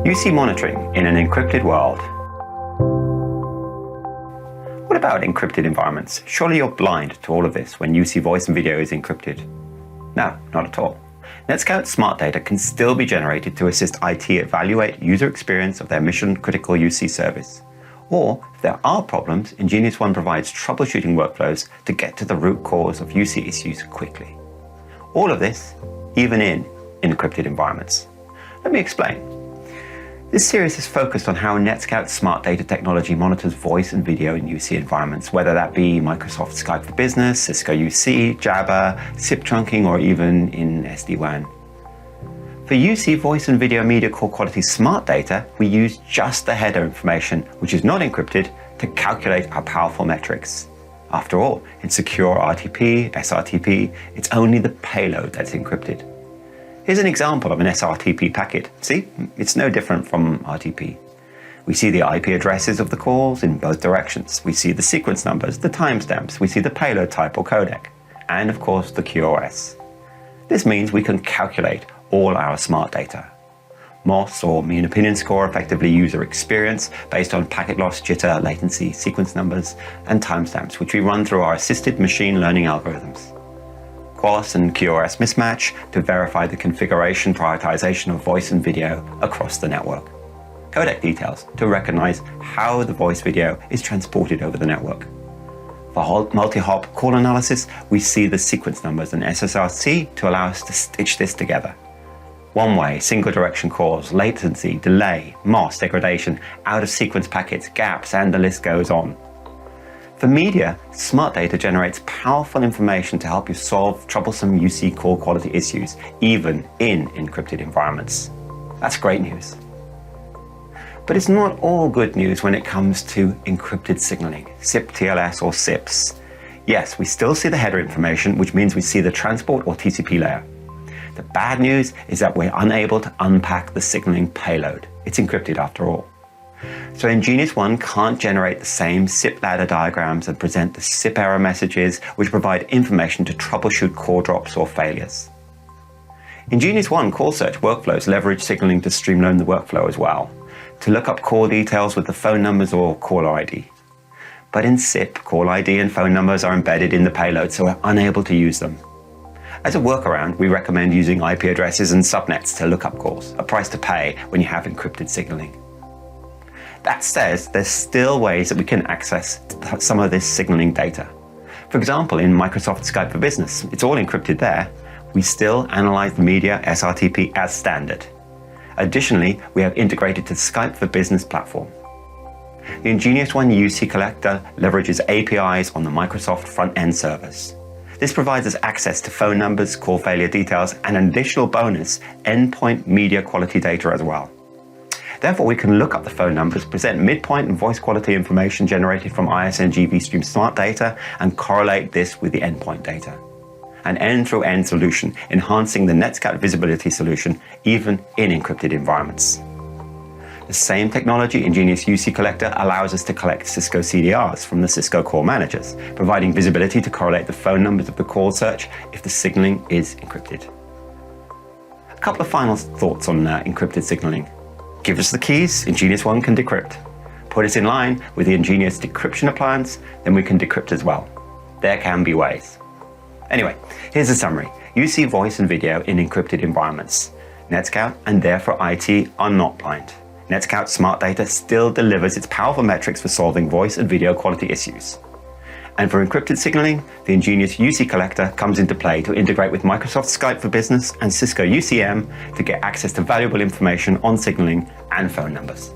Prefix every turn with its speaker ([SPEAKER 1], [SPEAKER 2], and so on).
[SPEAKER 1] UC monitoring in an encrypted world. What about encrypted environments? Surely you're blind to all of this when UC voice and video is encrypted. No, not at all. NETSCOUT Smart Data can still be generated to assist IT evaluate user experience of their mission-critical UC service. Or, if there are problems, nGenius One provides troubleshooting workflows to get to the root cause of UC issues quickly. All of this, even in encrypted environments. Let me explain. This series is focused on how NETSCOUT Smart Data technology monitors voice and video in UC environments, whether that be Microsoft Skype for Business, Cisco UC, Jabber, SIP trunking, or even in SD-WAN. For UC voice and video media core quality smart data, we use just the header information, which is not encrypted, to calculate our powerful metrics. After all, in secure RTP, SRTP, it's only the payload that's encrypted. Here's an example of an SRTP packet. See, it's no different from RTP. We see the IP addresses of the calls in both directions. We see the sequence numbers, the timestamps. We see the payload type or codec, and of course the QoS. This means we can calculate all our smart data. MOS, or mean opinion score, effectively user experience, based on packet loss, jitter, latency, sequence numbers, and timestamps, which we run through our assisted machine learning algorithms. QoS and QoS mismatch to verify the configuration prioritization of voice and video across the network. Codec details to recognize how the voice video is transported over the network. For multi-hop call analysis, we see the sequence numbers and SSRC to allow us to stitch this together. One-way, single-direction calls, latency, delay, MOS, degradation, out-of-sequence packets, gaps, and the list goes on. For media, Smart Data generates powerful information to help you solve troublesome UC call quality issues, even in encrypted environments. That's great news. But it's not all good news when it comes to encrypted signaling, SIP, TLS, or SIPs. Yes, we still see the header information, which means we see the transport or TCP layer. The bad news is that we're unable to unpack the signaling payload. It's encrypted after all. So nGenius One can't generate the same SIP ladder diagrams and present the SIP error messages which provide information to troubleshoot call drops or failures. nGenius One call search workflows leverage signaling to streamline the workflow as well, to look up call details with the phone numbers or caller ID. But in SIP, call ID and phone numbers are embedded in the payload, so we're unable to use them. As a workaround, we recommend using IP addresses and subnets to look up calls, a price to pay when you have encrypted signaling. That says there's still ways that we can access some of this signaling data. For example, in Microsoft Skype for Business, it's all encrypted there. We still analyze the media SRTP as standard. Additionally, we have integrated to Skype for Business platform. The nGenius One UC collector leverages APIs on the Microsoft front-end servers. This provides us access to phone numbers, call failure details, and an additional bonus, endpoint media quality data as well. Therefore, we can look up the phone numbers, present midpoint and voice quality information generated from ISNG vStream Smart Data, and correlate this with the endpoint data. An end-through-end solution, enhancing the NETSCOUT visibility solution, even in encrypted environments. The same technology, nGenius UC Collector, allows us to collect Cisco CDRs from the Cisco call managers, providing visibility to correlate the phone numbers of the call search if the signaling is encrypted. A couple of final thoughts on encrypted signaling. Give us the keys, nGenius One can decrypt. Put us in line with the nGenius Decryption Appliance, then we can decrypt as well. There can be ways. Anyway, here's a summary. UC voice and video in encrypted environments. NETSCOUT and therefore IT are not blind. NETSCOUT Smart Data still delivers its powerful metrics for solving voice and video quality issues. And for encrypted signaling, the nGenius UC Collector comes into play to integrate with Microsoft Skype for Business and Cisco UCM to get access to valuable information on signaling and phone numbers.